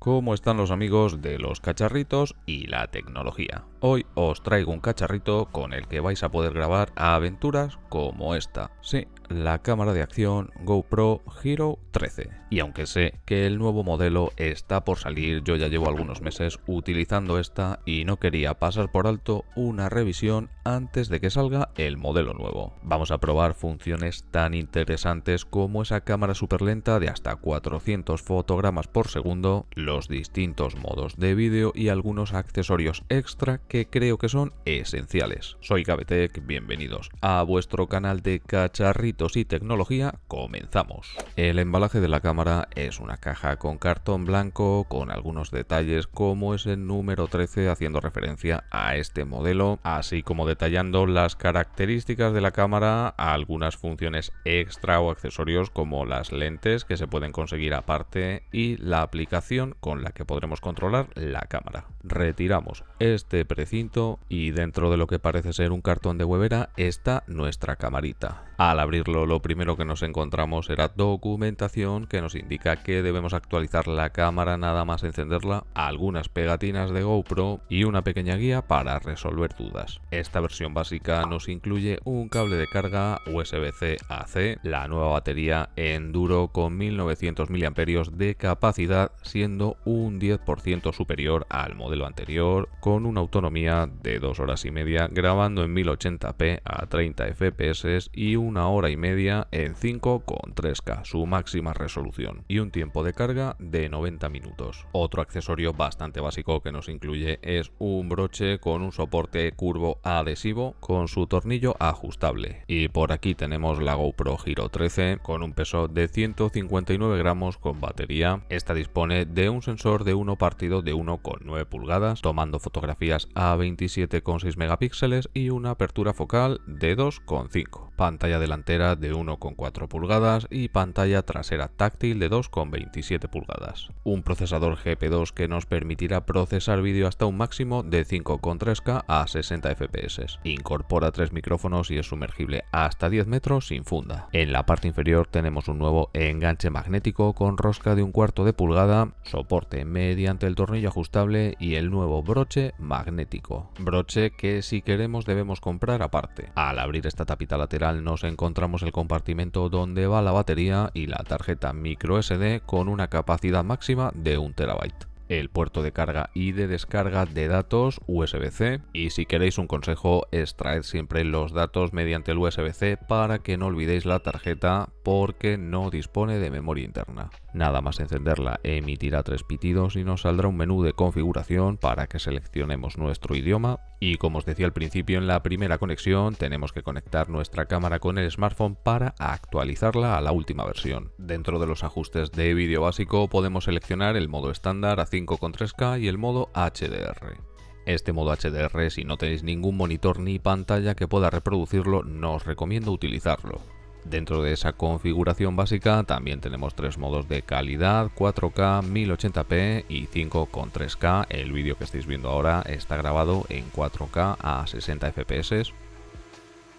¿Cómo están los amigos de los cacharritos y la tecnología? Hoy os traigo un cacharrito con el que vais a poder grabar aventuras como esta. Sí, la cámara de acción GoPro Hero 13. Y aunque sé que el nuevo modelo está por salir, yo ya llevo algunos meses utilizando esta y no quería pasar por alto una revisión antes de que salga el modelo nuevo. Vamos a probar funciones tan interesantes como esa cámara super lenta de hasta 400 fotogramas por segundo, los distintos modos de vídeo y algunos accesorios extra que creo que son esenciales. Soy Gavetech, bienvenidos a vuestro canal de cacharritos y tecnología. Comenzamos. El embalaje de la cámara es una caja con cartón blanco con algunos detalles como ese número 13 haciendo referencia a este modelo, así como detallando las características de la cámara, algunas funciones extra o accesorios como las lentes que se pueden conseguir aparte y la aplicación con la que podremos controlar la cámara. Retiramos este precinto y dentro de lo que parece ser un cartón de huevera está nuestra camarita. Al abrirlo, lo primero que nos encontramos era documentación que nos indica que debemos actualizar la cámara nada más encenderla, algunas pegatinas de GoPro y una pequeña guía para resolver dudas. Esta versión básica nos incluye un cable de carga USB-C a C, la nueva batería Enduro con 1900 mAh de capacidad, siendo un 10% superior al modelo anterior, con una autonomía de 2 horas y media grabando en 1080p a 30 fps y 1 hora y media en 5,3K, su máxima resolución, y un tiempo de carga de 90 minutos. Otro accesorio bastante básico que nos incluye es un broche con un soporte curvo adhesivo con su tornillo ajustable. Y por aquí tenemos la GoPro Hero 13 con un peso de 159 gramos con batería. Esta dispone de un sensor de 1 partido de 1,9 pulgadas, tomando fotografías a 27,6 megapíxeles y una apertura focal de 2,5. Pantalla delantera de 1,4 pulgadas y pantalla trasera táctil de 2,27 pulgadas. Un procesador GP2 que nos permitirá procesar vídeo hasta un máximo de 5,3K a 60 fps. Incorpora 3 micrófonos y es sumergible hasta 10 metros sin funda. En la parte inferior tenemos un nuevo enganche magnético con rosca de 1/4 de pulgada, soporte mediante el tornillo ajustable y el nuevo broche magnético. Broche que si queremos debemos comprar aparte. Al abrir esta tapita lateral nos encontramos el compartimento donde va la batería y la tarjeta microSD con una capacidad máxima de 1 TB. El puerto de carga y de descarga de datos USB-C, y si queréis un consejo, extraed siempre los datos mediante el USB-C para que no olvidéis la tarjeta porque no dispone de memoria interna. Nada más encenderla emitirá 3 pitidos y nos saldrá un menú de configuración para que seleccionemos nuestro idioma. Y como os decía al principio, en la primera conexión tenemos que conectar nuestra cámara con el smartphone para actualizarla a la última versión. Dentro de los ajustes de vídeo básico podemos seleccionar el modo estándar a 5,3K y el modo HDR. Este modo HDR, si no tenéis ningún monitor ni pantalla que pueda reproducirlo, no os recomiendo utilizarlo. Dentro de esa configuración básica también tenemos 3 modos de calidad: 4K, 1080p y 5,3K. El vídeo que estáis viendo ahora está grabado en 4K a 60 fps.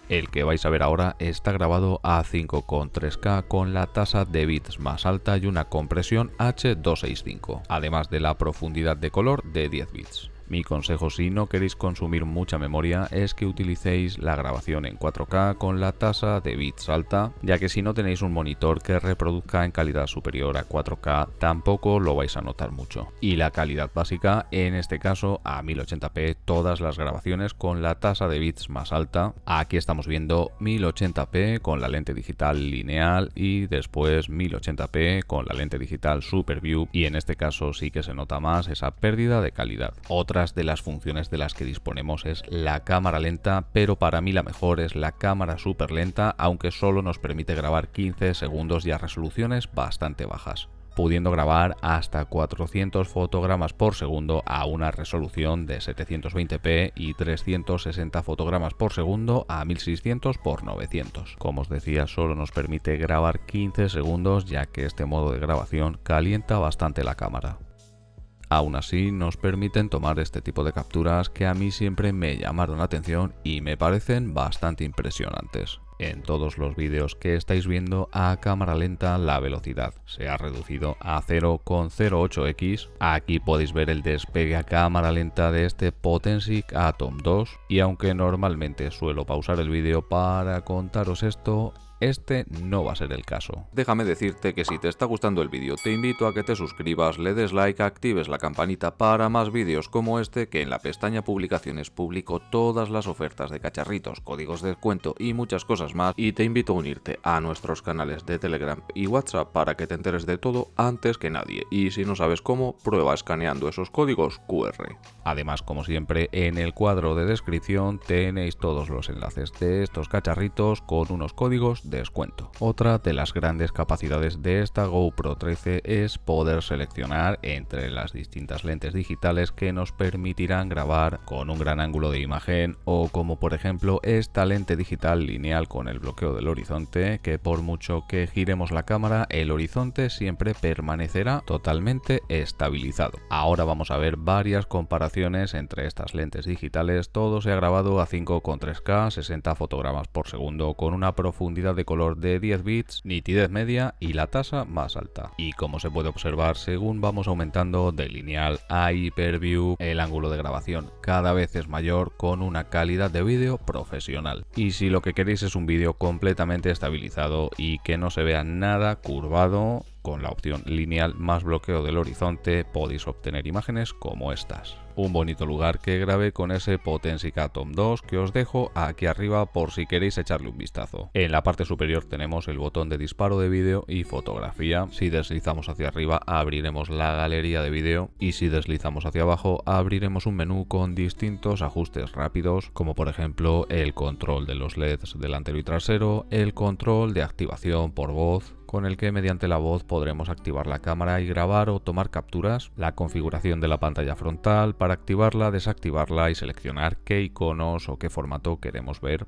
El que vais a ver ahora está grabado a 5,3K con la tasa de bits más alta y una compresión H265, además de la profundidad de color de 10 bits. Mi consejo, si no queréis consumir mucha memoria, es que utilicéis la grabación en 4K con la tasa de bits alta, ya que si no tenéis un monitor que reproduzca en calidad superior a 4K, tampoco lo vais a notar mucho. Y la calidad básica, en este caso a 1080p, todas las grabaciones con la tasa de bits más alta. Aquí estamos viendo 1080p con la lente digital lineal y después 1080p con la lente digital Super View, y en este caso sí que se nota más esa pérdida de calidad. Otras de las funciones de las que disponemos es la cámara lenta, pero para mí la mejor es la cámara super lenta, aunque solo nos permite grabar 15 segundos y a resoluciones bastante bajas, pudiendo grabar hasta 400 fotogramas por segundo a una resolución de 720p y 360 fotogramas por segundo a 1600 x 900. Como os decía, solo nos permite grabar 15 segundos, ya que este modo de grabación calienta bastante la cámara. aún así nos permiten tomar este tipo de capturas que a mí siempre me llamaron la atención y me parecen bastante impresionantes. En todos los vídeos que estáis viendo a cámara lenta la velocidad se ha reducido a 0,08x. Aquí podéis ver el despegue a cámara lenta de este Potensic Atom 2 y aunque normalmente suelo pausar el vídeo para contaros esto, este no va a ser el caso. Déjame decirte que si te está gustando el vídeo te invito a que te suscribas, le des like, actives la campanita para más vídeos como este, que en la pestaña publicaciones publico todas las ofertas de cacharritos, códigos de descuento y muchas cosas más, y te invito a unirte a nuestros canales de Telegram y WhatsApp para que te enteres de todo antes que nadie, y si no sabes cómo, prueba escaneando esos códigos QR. Además, como siempre, en el cuadro de descripción tenéis todos los enlaces de estos cacharritos con unos códigos de descuento. Otra de las grandes capacidades de esta GoPro 13 es poder seleccionar entre las distintas lentes digitales que nos permitirán grabar con un gran ángulo de imagen, o como por ejemplo esta lente digital lineal con el bloqueo del horizonte, que por mucho que giremos la cámara, el horizonte siempre permanecerá totalmente estabilizado. Ahora vamos a ver varias comparaciones entre estas lentes digitales. Todo se ha grabado a 5,3K, 60 fotogramas por segundo, con una profundidad de color de 10 bits, nitidez media y la tasa más alta. Y como se puede observar, según vamos aumentando de lineal a hyperview, el ángulo de grabación cada vez es mayor, con una calidad de vídeo profesional. Y si lo que queréis es un vídeo completamente estabilizado y que no se vea nada curvado, con la opción lineal más bloqueo del horizonte podéis obtener imágenes como estas. Un bonito lugar que grabé con ese Potensic Atom 2 que os dejo aquí arriba por si queréis echarle un vistazo. En la parte superior tenemos el botón de disparo de vídeo y fotografía. Si deslizamos hacia arriba abriremos la galería de vídeo, y si deslizamos hacia abajo abriremos un menú con distintos ajustes rápidos, como por ejemplo el control de los LEDs delantero y trasero, el control de activación por voz, con el que mediante la voz podremos activar la cámara y grabar o tomar capturas, la configuración de la pantalla frontal para activarla, desactivarla y seleccionar qué iconos o qué formato queremos ver,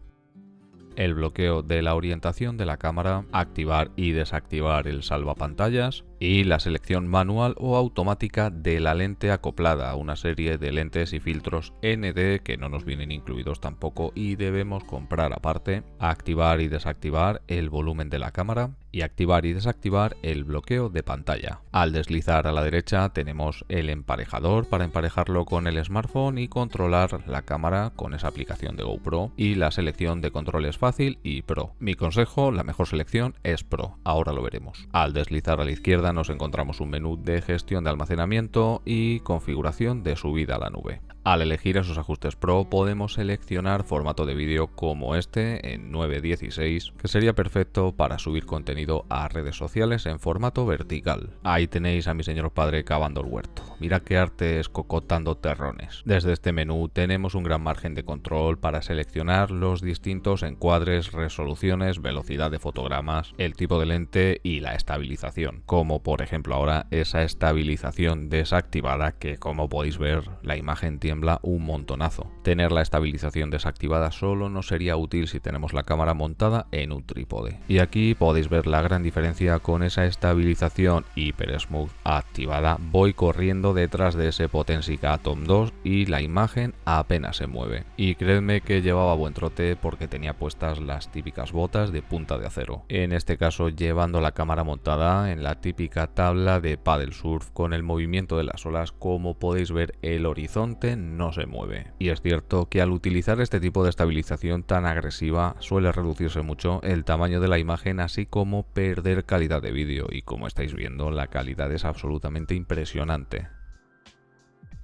el bloqueo de la orientación de la cámara, activar y desactivar el salvapantallas y la selección manual o automática de la lente acoplada a una serie de lentes y filtros ND que no nos vienen incluidos tampoco y debemos comprar aparte, activar y desactivar el volumen de la cámara y activar y desactivar el bloqueo de pantalla. Al deslizar a la derecha tenemos el emparejador para emparejarlo con el smartphone y controlar la cámara con esa aplicación de GoPro, y la selección de controles fácil y Pro. Mi consejo, la mejor selección es Pro, ahora lo veremos. Al deslizar a la izquierda nos encontramos un menú de gestión de almacenamiento y configuración de subida a la nube. Al elegir esos ajustes Pro podemos seleccionar formato de vídeo como este en 9:16, que sería perfecto para subir contenido a redes sociales en formato vertical. Ahí tenéis a mi señor padre cavando el huerto. Mira qué arte es cocotando terrones. Desde este menú tenemos un gran margen de control para seleccionar los distintos encuadres, resoluciones, velocidad de fotogramas, el tipo de lente y la estabilización, como por ejemplo ahora esa estabilización desactivada, que como podéis ver la imagen tiembla un montonazo. Tener la estabilización desactivada solo nos sería útil si tenemos la cámara montada en un trípode. Y aquí podéis ver la gran diferencia con esa estabilización Hyper Smooth activada. Voy corriendo detrás de ese Potensic Atom 2 y la imagen apenas se mueve. Y creedme que llevaba buen trote porque tenía puestas las típicas botas de punta de acero. En este caso llevando la cámara montada en la típica tabla de paddle surf con el movimiento de las olas, como podéis ver el horizonte no se mueve. Y es cierto que al utilizar este tipo de estabilización tan agresiva suele reducirse mucho el tamaño de la imagen, así como perder calidad de vídeo, y como estáis viendo la calidad es absolutamente impresionante.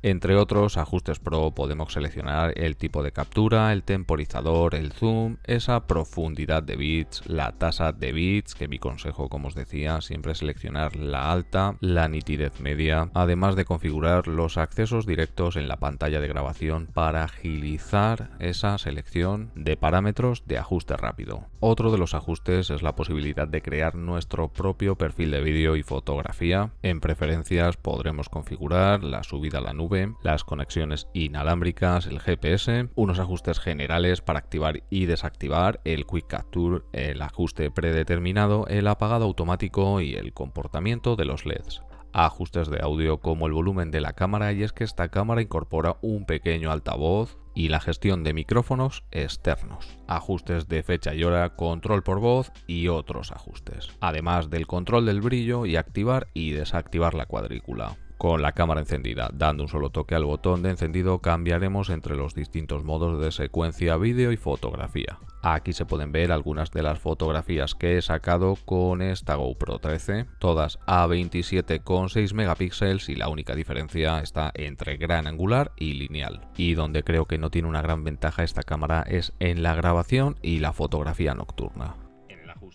Entre otros ajustes Pro podemos seleccionar el tipo de captura, el temporizador, el zoom, esa profundidad de bits, la tasa de bits, que mi consejo, como os decía, siempre es seleccionar la alta, la nitidez media, además de configurar los accesos directos en la pantalla de grabación para agilizar esa selección de parámetros de ajuste rápido. Otro de los ajustes es la posibilidad de crear nuestro propio perfil de vídeo y fotografía. En preferencias podremos configurar la subida a la nube, las conexiones inalámbricas, el GPS, unos ajustes generales para activar y desactivar el Quick Capture, el ajuste predeterminado, el apagado automático y el comportamiento de los LEDs. Ajustes de audio como el volumen de la cámara, y es que esta cámara incorpora un pequeño altavoz y la gestión de micrófonos externos, ajustes de fecha y hora, control por voz y otros ajustes, además del control del brillo y activar y desactivar la cuadrícula. Con la cámara encendida, dando un solo toque al botón de encendido, cambiaremos entre los distintos modos de secuencia, vídeo y fotografía. Aquí se pueden ver algunas de las fotografías que he sacado con esta GoPro 13, todas a 27,6 megapíxeles, y la única diferencia está entre gran angular y lineal. Y donde creo que no tiene una gran ventaja esta cámara es en la grabación y la fotografía nocturna.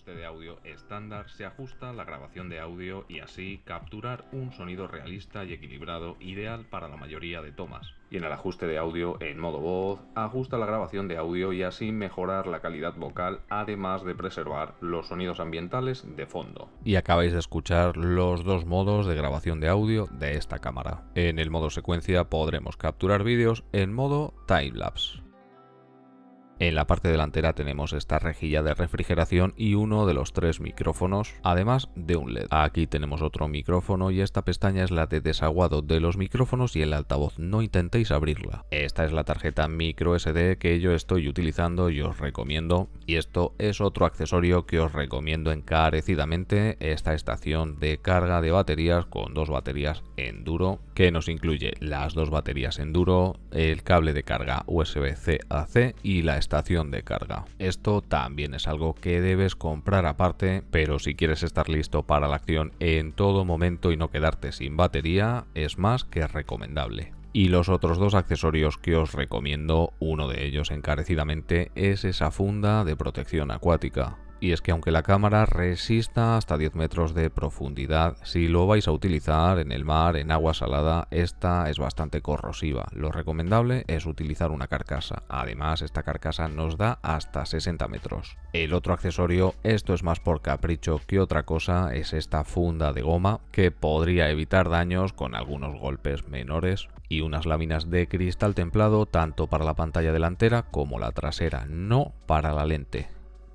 De audio estándar se ajusta la grabación de audio y así capturar un sonido realista y equilibrado, ideal para la mayoría de tomas. Y en el ajuste de audio en modo voz, ajusta la grabación de audio y así mejorar la calidad vocal, además de preservar los sonidos ambientales de fondo. Y acabáis de escuchar los dos modos de grabación de audio de esta cámara. En el modo secuencia podremos capturar vídeos en modo timelapse. En la parte delantera tenemos esta rejilla de refrigeración y uno de los 3 micrófonos, además de un LED. Aquí tenemos otro micrófono y esta pestaña es la de desaguado de los micrófonos y el altavoz. No intentéis abrirla. Esta es la tarjeta micro SD que yo estoy utilizando y os recomiendo. Y esto es otro accesorio que os recomiendo encarecidamente, esta estación de carga de baterías con 2 baterías Enduro, que nos incluye las 2 baterías Enduro, el cable de carga USB-C a C y la estación de carga. Esto también es algo que debes comprar aparte, pero si quieres estar listo para la acción en todo momento y no quedarte sin batería, es más que recomendable. Y los otros 2 accesorios que os recomiendo, uno de ellos encarecidamente, es esa funda de protección acuática. Y es que aunque la cámara resista hasta 10 metros de profundidad, si lo vais a utilizar en el mar, en agua salada, esta es bastante corrosiva. Lo recomendable es utilizar una carcasa. Además, esta carcasa nos da hasta 60 metros. El otro accesorio, esto es más por capricho que otra cosa, es esta funda de goma que podría evitar daños con algunos golpes menores, y unas láminas de cristal templado tanto para la pantalla delantera como la trasera, no para la lente,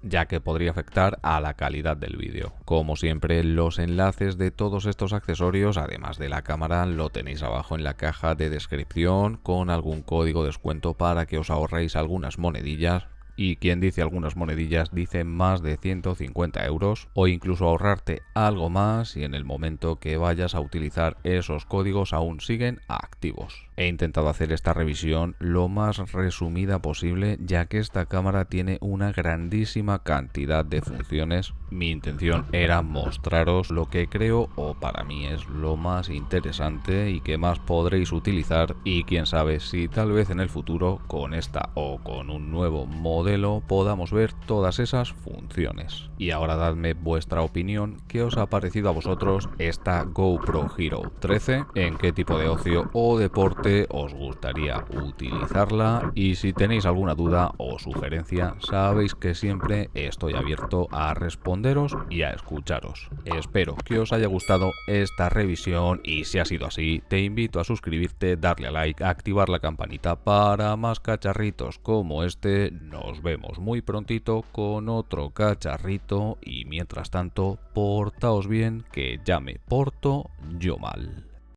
ya que podría afectar a la calidad del vídeo. Como siempre, los enlaces de todos estos accesorios, además de la cámara, lo tenéis abajo en la caja de descripción con algún código de descuento para que os ahorréis algunas monedillas. Y quien dice algunas monedillas dice más de 150 euros, o incluso ahorrarte algo más si en el momento que vayas a utilizar esos códigos aún siguen activos. He intentado hacer esta revisión lo más resumida posible, ya que esta cámara tiene una grandísima cantidad de funciones. Mi intención era mostraros lo que creo, o para mí es lo más interesante y que más podréis utilizar, y quién sabe si tal vez en el futuro con esta o con un nuevo modelo podamos ver todas esas funciones. Y ahora dadme vuestra opinión, ¿qué os ha parecido a vosotros esta GoPro Hero 13? ¿En qué tipo de ocio o deporte os gustaría utilizarla? Y si tenéis alguna duda o sugerencia, sabéis que siempre estoy abierto a responderos y a escucharos. Espero que os haya gustado esta revisión, y si ha sido así, te invito a suscribirte, darle a like, activar la campanita para más cacharritos como este. Nos vemos muy prontito con otro cacharrito, y mientras tanto, portaos bien, que ya me porto yo mal.